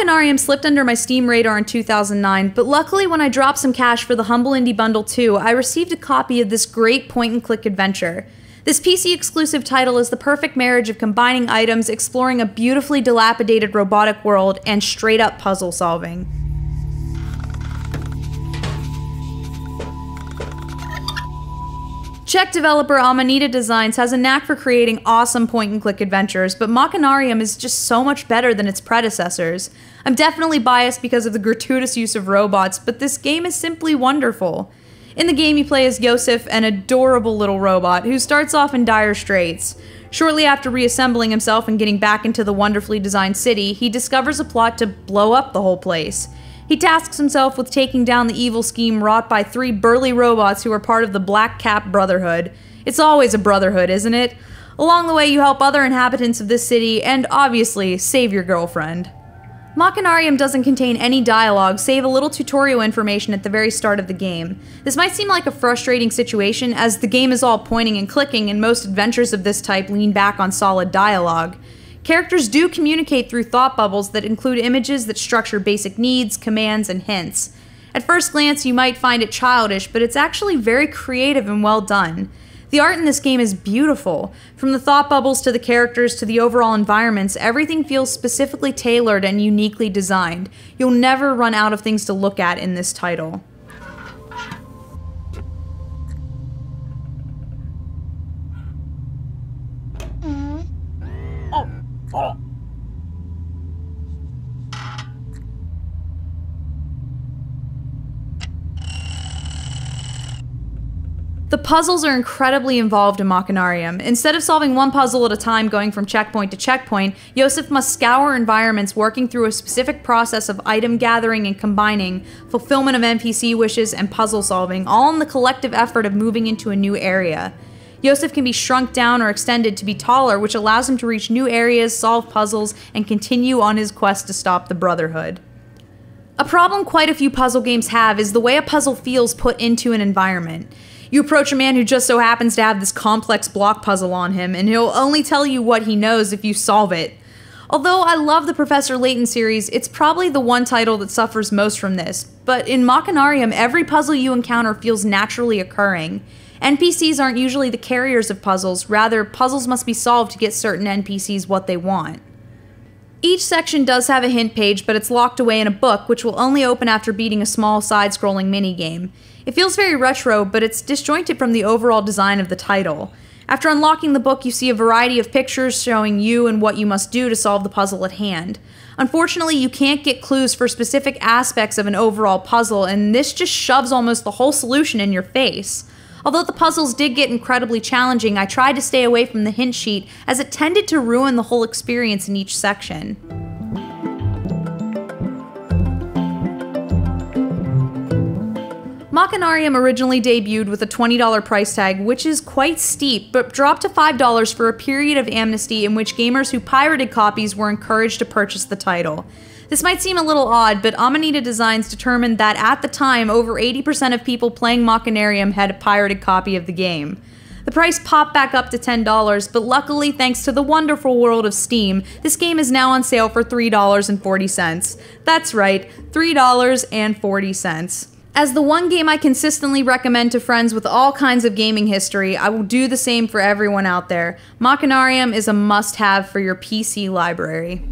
Machinarium slipped under my Steam radar in 2009, but luckily when I dropped some cash for the Humble Indie Bundle 2, I received a copy of this great point-and-click adventure. This PC-exclusive title is the perfect marriage of combining items, exploring a beautifully dilapidated robotic world, and straight-up puzzle solving. Czech developer Amanita Design has a knack for creating awesome point-and-click adventures, but Machinarium is just so much better than its predecessors. I'm definitely biased because of the gratuitous use of robots, but this game is simply wonderful. In the game, you play as Josef, an adorable little robot who starts off in dire straits. Shortly after reassembling himself and getting back into the wonderfully designed city, he discovers a plot to blow up the whole place. He tasks himself with taking down the evil scheme wrought by 3 burly robots who are part of the Black Cap Brotherhood. It's always a brotherhood, isn't it? Along the way, you help other inhabitants of this city, and obviously, save your girlfriend. Machinarium doesn't contain any dialogue, save a little tutorial information at the very start of the game. This might seem like a frustrating situation, as the game is all pointing and clicking, and most adventures of this type lean back on solid dialogue. Characters do communicate through thought bubbles that include images that structure basic needs, commands, and hints. At first glance, you might find it childish, but it's actually very creative and well done. The art in this game is beautiful. From the thought bubbles to the characters to the overall environments, everything feels specifically tailored and uniquely designed. You'll never run out of things to look at in this title. The puzzles are incredibly involved in Machinarium. Instead of solving one puzzle at a time going from checkpoint to checkpoint, Josef must scour environments working through a specific process of item gathering and combining, fulfillment of NPC wishes, and puzzle solving, all in the collective effort of moving into a new area. Josef can be shrunk down or extended to be taller, which allows him to reach new areas, solve puzzles, and continue on his quest to stop the Brotherhood. A problem quite a few puzzle games have is the way a puzzle feels put into an environment. You approach a man who just so happens to have this complex block puzzle on him, and he'll only tell you what he knows if you solve it. Although I love the Professor Layton series, it's probably the one title that suffers most from this. But in Machinarium, every puzzle you encounter feels naturally occurring. NPCs aren't usually the carriers of puzzles, rather, puzzles must be solved to get certain NPCs what they want. Each section does have a hint page, but it's locked away in a book, which will only open after beating a small side-scrolling minigame. It feels very retro, but it's disjointed from the overall design of the title. After unlocking the book, you see a variety of pictures showing you and what you must do to solve the puzzle at hand. Unfortunately, you can't get clues for specific aspects of an overall puzzle, and this just shoves almost the whole solution in your face. Although the puzzles did get incredibly challenging, I tried to stay away from the hint sheet, as it tended to ruin the whole experience in each section. Machinarium originally debuted with a $20 price tag, which is quite steep, but dropped to $5 for a period of amnesty in which gamers who pirated copies were encouraged to purchase the title. This might seem a little odd, but Amanita Designs determined that at the time, over 80% of people playing Machinarium had a pirated copy of the game. The price popped back up to $10, but luckily, thanks to the wonderful world of Steam, this game is now on sale for $3.40. That's right, $3.40. As the one game I consistently recommend to friends with all kinds of gaming history, I will do the same for everyone out there. Machinarium is a must-have for your PC library.